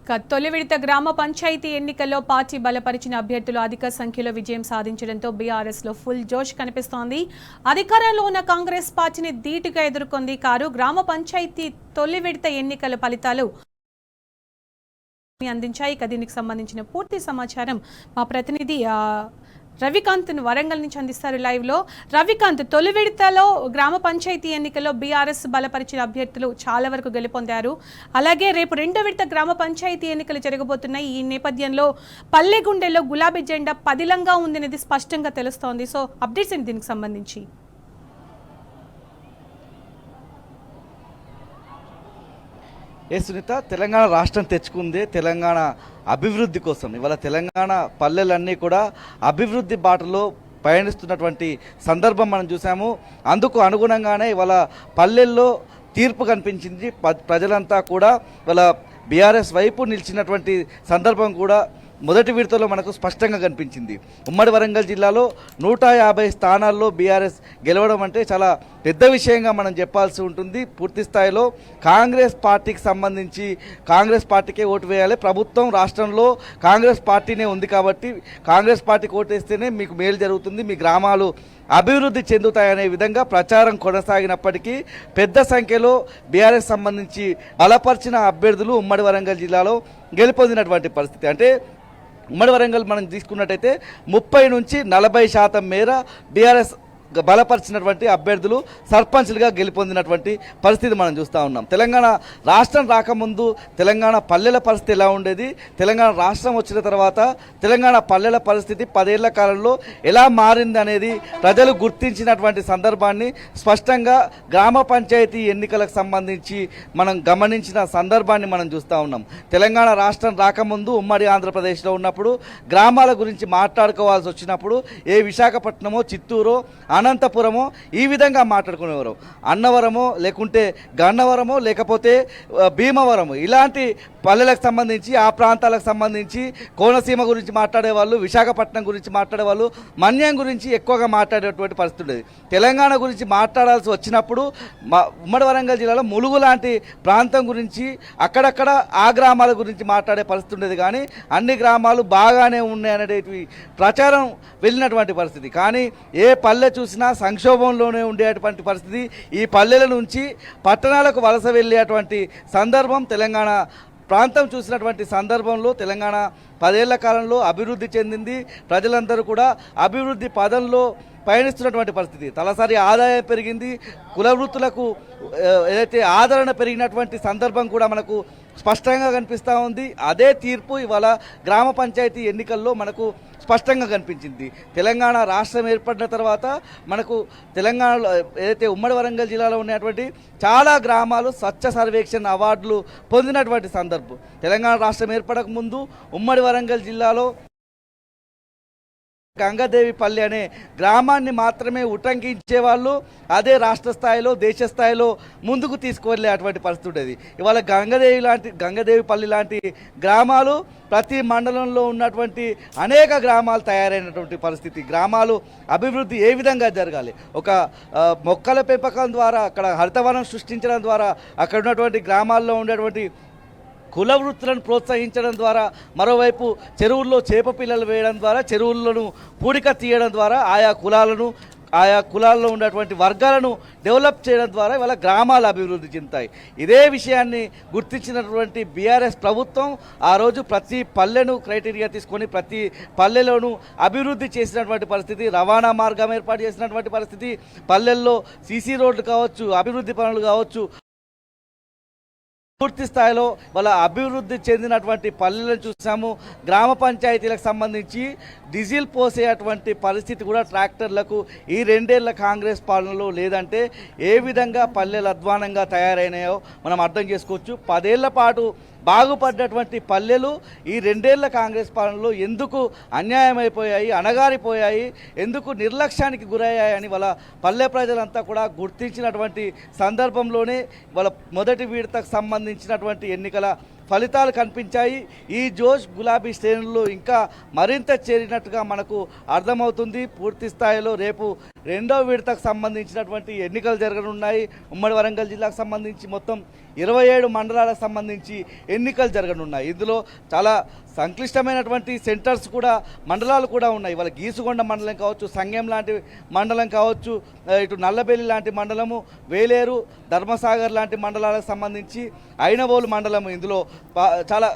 తొలి విడత గ్రామ పంచాయతీ ఎన్నికల్లో పార్టీ బలపరిచిన అభ్యర్థులు అధిక సంఖ్యలో విజయం సాధించడంతో బీఆర్ఎస్ లో ఫుల్ జోష్ కనిపిస్తోంది. అధికారంలో ఉన్న కాంగ్రెస్ పార్టీని ధీటుగా ఎదుర్కొంది. గ్రామ పంచాయతీ తొలి విడత ఎన్నికల ఫలితాలు అందించాయి. దీనికి సంబంధించిన పూర్తి సమాచారం మా ప్రతినిధి రవికాంత్ వరంగల్ నుంచి అందిస్తారు లైవ్ లో. రవికాంత్, తొలి విడతలో గ్రామ పంచాయతీ ఎన్నికల్లో బీఆర్ఎస్ బలపరిచిన అభ్యర్థులు చాలా వరకు గెలుపొందారు. అలాగే రేపు రెండో విడత గ్రామ పంచాయతీ ఎన్నికలు జరగబోతున్నాయి. ఈ నేపథ్యంలో పల్లెగుండెలో గులాబీ జెండా పదిలంగా ఉందనేది స్పష్టంగా తెలుస్తోంది. సో అప్డేట్స్ ఏంటి దీనికి సంబంధించి? సునీత, తెలంగాణ రాష్ట్రం తెచ్చుకుందే తెలంగాణ అభివృద్ధి కోసం. ఇవాళ తెలంగాణ పల్లెలన్నీ కూడా అభివృద్ధి బాటలో పయనిస్తున్నటువంటి సందర్భం మనం చూసాము. అందుకు అనుగుణంగానే ఇవాళ పల్లెల్లో తీర్పు కనిపించింది. ప్రజలంతా కూడా ఇవాళ బీఆర్ఎస్ వైపు నిలిచినటువంటి సందర్భం కూడా మొదటి విడతలో మనకు స్పష్టంగా కనిపించింది. ఉమ్మడి వరంగల్ జిల్లాలో 150 స్థానాల్లో బీఆర్ఎస్ గెలవడం అంటే చాలా పెద్ద విషయంగా మనం చెప్పాల్సి ఉంటుంది. పూర్తి స్థాయిలో కాంగ్రెస్ పార్టీకి సంబంధించి కాంగ్రెస్ పార్టీకే ఓటు వేయాలి. ప్రభుత్వం రాష్ట్రంలో కాంగ్రెస్ పార్టీనే ఉంది కాబట్టి కాంగ్రెస్ పార్టీకి ఓటు వేస్తేనే మీకు మేలు జరుగుతుంది, మీ గ్రామాలు అభివృద్ధి చెందుతాయనే విధంగా ప్రచారం కొనసాగినప్పటికీ పెద్ద సంఖ్యలో బీఆర్ఎస్ సంబంధించి బలపరిచిన అభ్యర్థులు ఉమ్మడి వరంగల్ జిల్లాలో గెలుపొందినటువంటి పరిస్థితి. అంటే ఉమ్మడి వరంగల్ మనం తీసుకున్నట్టయితే 30 నుంచి 40% మేర బీఆర్ఎస్ బలపరిచినటువంటి అభ్యర్థులు సర్పంచ్లుగా గెలుపొందినటువంటి పరిస్థితి మనం చూస్తూ ఉన్నాం. తెలంగాణ రాష్ట్రం రాకముందు తెలంగాణ పల్లెల పరిస్థితి ఎలా ఉండేది, తెలంగాణ రాష్ట్రం వచ్చిన తర్వాత తెలంగాణ పల్లెల పరిస్థితి 10 ఏళ్ల కాలంలో ఎలా మారింది అనేది ప్రజలు గుర్తించినటువంటి సందర్భాన్ని స్పష్టంగా గ్రామ పంచాయతీ ఎన్నికలకు సంబంధించి మనం గమనించిన సందర్భాన్ని మనం చూస్తూ ఉన్నాం. తెలంగాణ రాష్ట్రం రాకముందు ఉమ్మడి ఆంధ్రప్రదేశ్లో ఉన్నప్పుడు గ్రామాల గురించి మాట్లాడుకోవాల్సి వచ్చినప్పుడు విశాఖపట్నమో చిత్తూరో అనంతపురమో ఈ విధంగా మాట్లాడుకునేవారు. అన్నవరమో లేకుంటే గన్నవరమో లేకపోతే భీమవరము ఇలాంటి పల్లెలకు సంబంధించి ఆ ప్రాంతాలకు సంబంధించి కోనసీమ గురించి మాట్లాడేవాళ్ళు, విశాఖపట్నం గురించి మాట్లాడేవాళ్ళు, మన్యం గురించి ఎక్కువగా మాట్లాడేటువంటి పరిస్థితి ఉండేది. తెలంగాణ గురించి మాట్లాడాల్సి వచ్చినప్పుడు ఉమ్మడి వరంగల్ జిల్లాలో ములుగు లాంటి ప్రాంతం గురించి అక్కడక్కడ ఆ గ్రామాల గురించి మాట్లాడే పరిస్థితి ఉండేది. కానీ అన్ని గ్రామాలు బాగానే ఉన్నాయనేటి ప్రచారం వెళ్ళినటువంటి పరిస్థితి. కానీ ఏ పల్లె చూసినా సంక్షోభంలోనే ఉండేటువంటి పరిస్థితి. ఈ పల్లెల నుంచి పట్టణాలకు వలస వెళ్ళేటువంటి సందర్భం తెలంగాణ ప్రాంతం చూసినటువంటి సందర్భంలో తెలంగాణ 10 ఏళ్ల కాలంలో అభివృద్ధి చెందింది. ప్రజలందరూ కూడా అభివృద్ధి పదంలో పయనిస్తున్నటువంటి పరిస్థితి. తలసరి ఆదాయం పెరిగింది, కుల వృత్తులకు ఏదైతే ఆదరణ పెరిగినటువంటి సందర్భం కూడా మనకు స్పష్టంగా కనిపిస్తూ ఉంది. అదే తీర్పు ఇవాళ గ్రామ పంచాయతీ ఎన్నికల్లో మనకు స్పష్టంగా కనిపించింది. తెలంగాణ రాష్ట్రం ఏర్పడిన తర్వాత మనకు తెలంగాణలో ఏదైతే ఉమ్మడి వరంగల్ జిల్లాలో ఉన్నటువంటి చాలా గ్రామాలు స్వచ్ఛ సర్వేక్షణ అవార్డులు పొందినటువంటి సందర్భం. తెలంగాణ రాష్ట్రం ఏర్పడక ముందు ఉమ్మడి వరంగల్ జిల్లాలో గంగాదేవిపల్లి అనే గ్రామాన్ని మాత్రమే ఉటంకించేవాళ్ళు. అదే రాష్ట్ర స్థాయిలో దేశ స్థాయిలో ముందుకు తీసుకువెళ్ళేటువంటి పరిస్థితి ఉండేది. ఇవాళ గంగాదేవిపల్లి లాంటి గ్రామాలు ప్రతి మండలంలో ఉన్నటువంటి అనేక గ్రామాలు తయారైనటువంటి పరిస్థితి. గ్రామాలు అభివృద్ధి ఏ విధంగా జరగాలి, ఒక మొక్కల పెంపకం ద్వారా అక్కడ హరితవనం సృష్టించడం ద్వారా అక్కడ ఉన్నటువంటి గ్రామాల్లో ఉండేటువంటి కుల వృత్తులను ప్రోత్సహించడం ద్వారా, మరోవైపు చెరువుల్లో చేప పిల్లలు వేయడం ద్వారా, చెరువులను పూడిక తీయడం ద్వారా ఆయా కులాల్లో ఉన్నటువంటి వర్గాలను డెవలప్ చేయడం ద్వారా ఇవాళ గ్రామాలు అభివృద్ధి చెందుతాయి. ఇదే విషయాన్ని గుర్తించినటువంటి బీఆర్ఎస్ ప్రభుత్వం ఆ రోజు ప్రతి పల్లెను క్రైటీరియా తీసుకొని ప్రతి పల్లెలోనూ అభివృద్ధి చేసినటువంటి పరిస్థితి, రవాణా మార్గం ఏర్పాటు చేసినటువంటి పరిస్థితి, పల్లెల్లో సీసీ రోడ్లు కావచ్చు, అభివృద్ధి పనులు కావచ్చు, పూర్తి స్థాయిలో వాళ్ళ అభివృద్ధి చెందినటువంటి పల్లెలను చూసాము. గ్రామ పంచాయతీలకు సంబంధించి డీజిల్ పోసేటువంటి పరిస్థితి కూడా ట్రాక్టర్లకు ఈ 2 ఏళ్ల కాంగ్రెస్ పాలనలో లేదంటే ఏ విధంగా పల్లెలు అధ్వానంగా తయారైనాయో మనం అర్థం చేసుకోవచ్చు. 10 ఏళ్ల పాటు బాగుపడ్డటువంటి పల్లెలు ఈ 2 ఏళ్ల కాంగ్రెస్ పాలనలో ఎందుకు అన్యాయమైపోయాయి, అణగారిపోయాయి, ఎందుకు నిర్లక్ష్యానికి గురయ్యాయని వాళ్ళ పల్లె ప్రజలంతా కూడా గుర్తించినటువంటి సందర్భంలోనే వాళ్ళ మొదటి విడతకు సంబంధించినటువంటి ఎన్నికల ఫలితాలు కనిపించాయి. ఈ జోష్ గులాబీ శ్రేణుల్లో ఇంకా మరింత చేరినట్టుగా మనకు అర్థమవుతుంది. పూర్తి స్థాయిలో రేపు రెండవ విడతకు సంబంధించినటువంటి ఎన్నికలు జరగనున్నాయి. ఉమ్మడి వరంగల్ జిల్లాకు సంబంధించి మొత్తం 27 మండలాలకు సంబంధించి ఎన్నికలు జరగనున్నాయి. ఇందులో చాలా సంక్లిష్టమైనటువంటి సెంటర్స్ కూడా మండలాలు కూడా ఉన్నాయి. ఇవాళ గీసుగొండ మండలం కావచ్చు, సంగెం లాంటి మండలం కావచ్చు, ఇటు నల్లబెల్లి లాంటి మండలము, వేలేరు, ధర్మసాగర్ లాంటి మండలాలకు సంబంధించి ఐనవోలు మండలము ఇందులో చాలా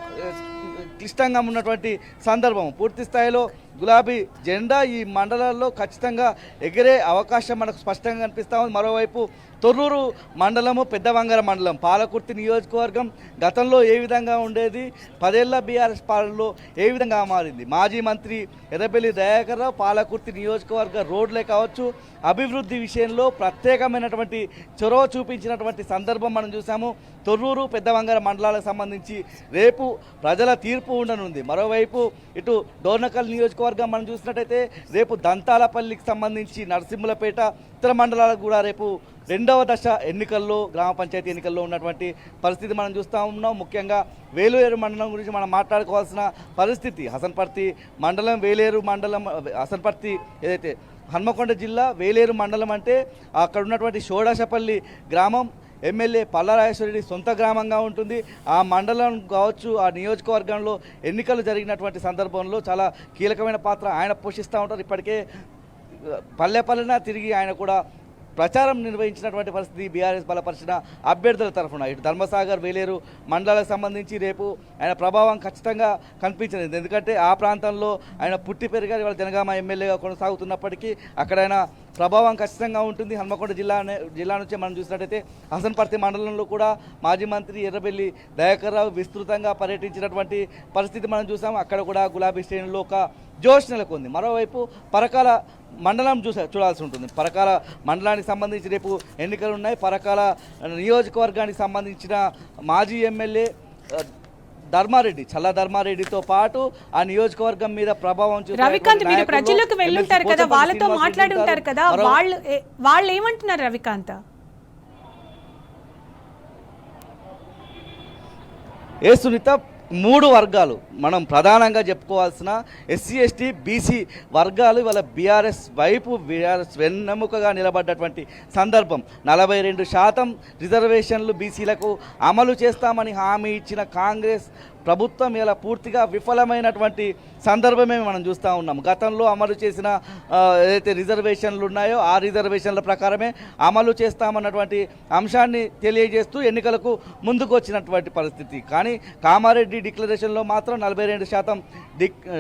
క్లిష్టంగా ఉన్నటువంటి సందర్భం. పూర్తి స్థాయిలో గులాబీ జెండా ఈ మండలాల్లో ఖచ్చితంగా ఎగిరే అవకాశం మనకు స్పష్టంగా కనిపిస్తూ ఉంది. మరోవైపు తొర్రూరు మండలము, పెద్దవంగర మండలం, పాలకుర్తి నియోజకవర్గం గతంలో ఏ విధంగా ఉండేది, 10 ఏళ్ల బీఆర్ఎస్ పాలనలో ఏ విధంగా మారింది. మాజీ మంత్రి ఎర్రబెల్లి దయాకర్ రావు పాలకుర్తి నియోజకవర్గ రోడ్లే కావచ్చు, అభివృద్ధి విషయంలో ప్రత్యేకమైనటువంటి చొరవ చూపించినటువంటి సందర్భం మనం చూసాము. తొర్రూరు, పెద్దవంగర మండలాలకు సంబంధించి రేపు ప్రజల తీర్పు ఉండనుంది. మరోవైపు ఇటు డోర్నకల్ నియోజకవర్గం మనం చూసినట్టయితే రేపు దంతాలపల్లికి సంబంధించి నరసింహులపేట, ఇతర మండలాలకు కూడా రేపు రెండవ దశ ఎన్నికల్లో, గ్రామ పంచాయతీ ఎన్నికల్లో ఉన్నటువంటి పరిస్థితి మనం చూస్తూ ఉన్నాం. ముఖ్యంగా వేలేరు మండలం గురించి మనం మాట్లాడుకోవాల్సిన పరిస్థితి. హసన్పర్తి మండలం, వేలేరు మండలం, హసన్పర్తి ఏదైతే హన్మకొండ జిల్లా వేలేరు మండలం అంటే అక్కడ ఉన్నటువంటి షోడాశపల్లి గ్రామం ఎమ్మెల్యే పల్లారాజేశ్వరరెడ్డి సొంత గ్రామంగా ఉంటుంది. ఆ మండలం కావచ్చు, ఆ నియోజకవర్గంలో ఎన్నికలు జరిగినటువంటి సందర్భంలో చాలా కీలకమైన పాత్ర ఆయన పోషిస్తూ ఉంటారు. ఇప్పటికే పల్లె పల్లెన తిరిగి ఆయన కూడా ప్రచారం నిర్వహించినటువంటి పరిస్థితి బీఆర్ఎస్ బలపరిచిన అభ్యర్థుల తరఫున. ఇటు ధర్మసాగర్, వేలేరు మండలాలకు సంబంధించి రేపు ఆయన ప్రభావం ఖచ్చితంగా కనిపించింది. ఎందుకంటే ఆ ప్రాంతంలో ఆయన పుట్టి పెరిగారు. ఇవాళ జనగామ ఎమ్మెల్యేగా కొనసాగుతున్నప్పటికీ అక్కడ ఆయన ప్రభావం ఖచ్చితంగా ఉంటుంది. హన్మకొండ జిల్లా నుంచి మనం చూసినట్టయితే హసన్పర్తి మండలంలో కూడా మాజీ మంత్రి ఎర్రబెల్లి దయాకర్ రావు విస్తృతంగా పర్యటించినటువంటి పరిస్థితి మనం చూసాం. అక్కడ కూడా గులాబీ శ్రేణుల్లో ఒక జోష్ నెలకొంది. మరోవైపు పరకాల మండలం చూడాల్సి ఉంటుంది. పరకాల మండలానికి సంబంధించి రేపు ఎన్నికలు ఉన్నాయి. పరకాల నియోజకవర్గానికి సంబంధించిన మాజీ ఎమ్మెల్యే ధర్మారెడ్డి, చల్లా ధర్మారెడ్డితో పాటు ఆ నియోజకవర్గం మీద ప్రభావం రవికాంత్, మీరు ప్రజలకు వెళ్ళుంటారు కదా, వాళ్ళతో మాట్లాడి ఉంటారు కదా, వాళ్ళు ఏమంటున్నారు రవికాంత్? ఏ సునీత, 3 వర్గాలు మనం ప్రధానంగా చెప్పుకోవాల్సిన ఎస్సీ, ఎస్టీ, బీసీ వర్గాలు ఇవాళ బీఆర్ఎస్ వైపు, బీఆర్ఎస్ వెన్నెముకగా నిలబడ్డటువంటి సందర్భం. 42% రిజర్వేషన్లు బీసీలకు అమలు చేస్తామని హామీ ఇచ్చిన కాంగ్రెస్ ప్రభుత్వం ఇలా పూర్తిగా విఫలమైనటువంటి సందర్భమే మనం చూస్తూ ఉన్నాం. గతంలో అమలు చేసిన ఏదైతే రిజర్వేషన్లు ఉన్నాయో ఆ రిజర్వేషన్ల ప్రకారమే అమలు చేస్తామన్నటువంటి అంశాన్ని తెలియజేస్తూ ఎన్నికలకు ముందుకు వచ్చినటువంటి పరిస్థితి. కానీ కామారెడ్డి డిక్లరేషన్లో మాత్రం 42%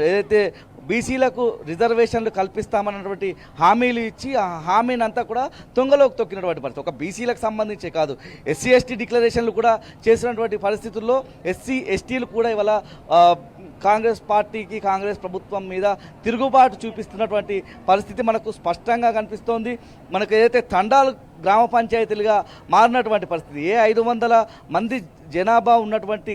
ఏదైతే బీసీలకు రిజర్వేషన్లు కల్పిస్తామన్నటువంటి హామీలు ఇచ్చి ఆ హామీని అంతా కూడా తుంగలోకి తొక్కినటువంటి పరిస్థితి. ఒక బీసీలకు సంబంధించే కాదు, ఎస్సీ, ఎస్టీ డిక్లరేషన్లు కూడా చేసినటువంటి పరిస్థితుల్లో ఎస్సీ, ఎస్టీలు కూడా ఇవాళ కాంగ్రెస్ పార్టీకి, కాంగ్రెస్ ప్రభుత్వం మీద తిరుగుబాటు చూపిస్తున్నటువంటి పరిస్థితి మనకు స్పష్టంగా కనిపిస్తోంది. మనకు ఏదైతే తండాలు గ్రామ పంచాయతీలుగా మారినటువంటి పరిస్థితి, 500 మంది జనాభా ఉన్నటువంటి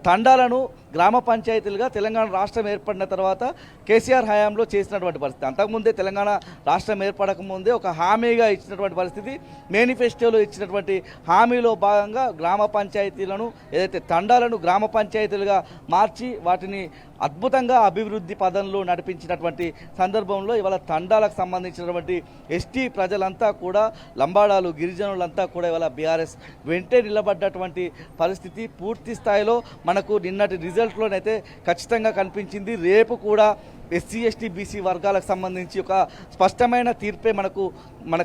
తండాలను గ్రామ పంచాయతీలుగా తెలంగాణ రాష్ట్రం ఏర్పడిన తర్వాత కేసీఆర్ హయాంలో చేసినటువంటి పరిస్థితి. అంతకుముందే తెలంగాణ రాష్ట్రం ఏర్పడకముందే ఒక హామీగా ఇచ్చినటువంటి పరిస్థితి. మేనిఫెస్టోలో ఇచ్చినటువంటి హామీలో భాగంగా గ్రామ పంచాయతీలను, ఏదైతే తండాలను గ్రామ పంచాయతీలుగా మార్చి వాటిని అద్భుతంగా అభివృద్ధి పదంలో నడిపించినటువంటి సందర్భంలో ఇవాళ తండాలకు సంబంధించినటువంటి ఎస్టీ ప్రజలంతా కూడా, లంబాడాలు, గిరిజనులంతా కూడా ఇవాళ బీఆర్ఎస్ వెంటే నిలబడ్డటువంటి పరిస్థితి పూర్తి స్థాయిలో మనకు నిన్నటి రిజల్ట్లోనైతే ఖచ్చితంగా కనిపించింది. రేపు కూడా ఎస్సీ, ఎస్టీ, బీసీ వర్గాలకు సంబంధించి ఒక స్పష్టమైన తీర్పే మనకు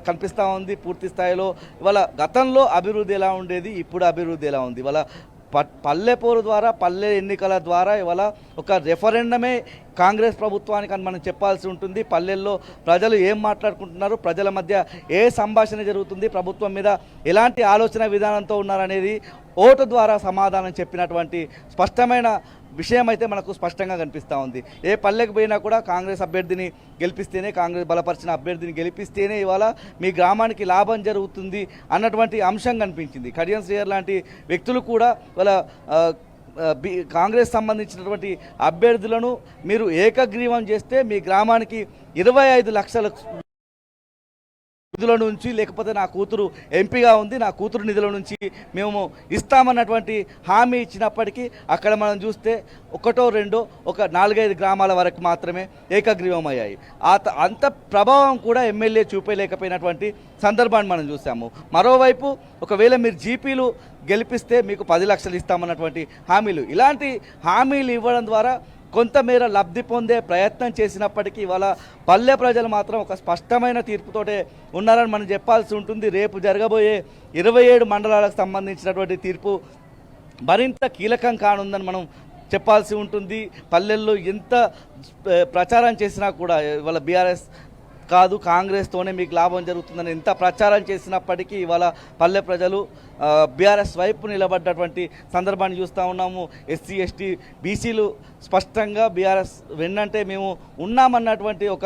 కనిపిస్తూ ఉంది. పూర్తి స్థాయిలో ఇవాళ గతంలో అభివృద్ధి ఎలా ఉండేది, ఇప్పుడు అభివృద్ధి ఎలా ఉంది, ఇవాళ పల్లెపోరు ద్వారా, పల్లె ఎన్నికల ద్వారా ఇవాళ ఒక రెఫరెండమే కాంగ్రెస్ ప్రభుత్వానికి అని మనం చెప్పాల్సి ఉంటుంది. పల్లెల్లో ప్రజలు ఏం మాట్లాడుకుంటున్నారు, ప్రజల మధ్య ఏ సంభాషణ జరుగుతుంది, ప్రభుత్వం మీద ఎలాంటి ఆలోచన విధానంతో ఉన్నారనేది ఓటు ద్వారా సమాధానం చెప్పినటువంటి స్పష్టమైన విషయం అయితే మనకు స్పష్టంగా కనిపిస్తూ ఉంది. ఏ పల్లెకు పోయినా కూడా కాంగ్రెస్ అభ్యర్థిని గెలిపిస్తేనే, కాంగ్రెస్ బలపరిచిన అభ్యర్థిని గెలిపిస్తేనే ఇవాళ మీ గ్రామానికి లాభం జరుగుతుంది అన్నటువంటి అంశం కనిపించింది. కడియం శ్రీయర్ లాంటి వ్యక్తులు కూడా ఇవాళ కాంగ్రెస్ సంబంధించినటువంటి అభ్యర్థులను మీరు ఏకగ్రీవం చేస్తే మీ గ్రామానికి 25 లక్షల నిధుల నుంచి, లేకపోతే నా కూతురు ఎంపీగా ఉంది, నా కూతురు నిధుల నుంచి మేము ఇస్తామన్నటువంటి హామీ ఇచ్చినప్పటికీ అక్కడ మనం చూస్తే ఒకటో రెండో ఒక 4-5 గ్రామాల వరకు మాత్రమే ఏకగ్రీవం అయ్యాయి. అంత ప్రభావం కూడా ఎమ్మెల్యే చూపలేకపోయినటువంటి సందర్భాన్ని మనం చూసాము. మరోవైపు ఒకవేళ మీరు జీపీలు గెలిపిస్తే మీకు 10 లక్షలు ఇస్తామన్నటువంటి హామీలు, ఇలాంటి హామీలు ఇవ్వడం ద్వారా కొంతమేర లబ్ధి పొందే ప్రయత్నం చేసినప్పటికీ ఇవాళ పల్లె ప్రజలు మాత్రం ఒక స్పష్టమైన తీర్పుతోటే ఉన్నారని మనం చెప్పాల్సి ఉంటుంది. రేపు జరగబోయే 27 మండలాలకు సంబంధించినటువంటి తీర్పు మరింత కీలకం కానుందని మనం చెప్పాల్సి ఉంటుంది. పల్లెల్లో ఎంత ప్రచారం చేసినా కూడా ఇవాళ బీఆర్ఎస్ కాదు కాంగ్రెస్తోనే మీకు లాభం జరుగుతుందని ఎంత ప్రచారం చేసినప్పటికీ ఇవాళ పల్లె ప్రజలు బీఆర్ఎస్ వైపు నిలబడ్డటువంటి సందర్భాన్ని చూస్తూ ఉన్నాము. ఎస్సీ ఎస్టీ బీసీలు స్పష్టంగా బీఆర్ఎస్ వెన్నంటే మేము ఉన్నామన్నటువంటి ఒక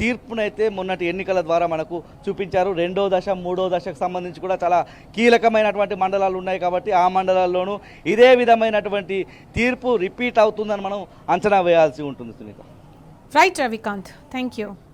తీర్పునైతే మొన్నటి ఎన్నికల ద్వారా మనకు చూపించారు. 2వ దశ 3వ దశకు సంబంధించి కూడా చాలా కీలకమైనటువంటి మండలాలు ఉన్నాయి కాబట్టి ఆ మండలాల్లోనూ ఇదే విధమైనటువంటి తీర్పు రిపీట్ అవుతుందని మనం అంచనా వేయాల్సి ఉంటుంది. Sunitha. Right Ravikanth, thank you.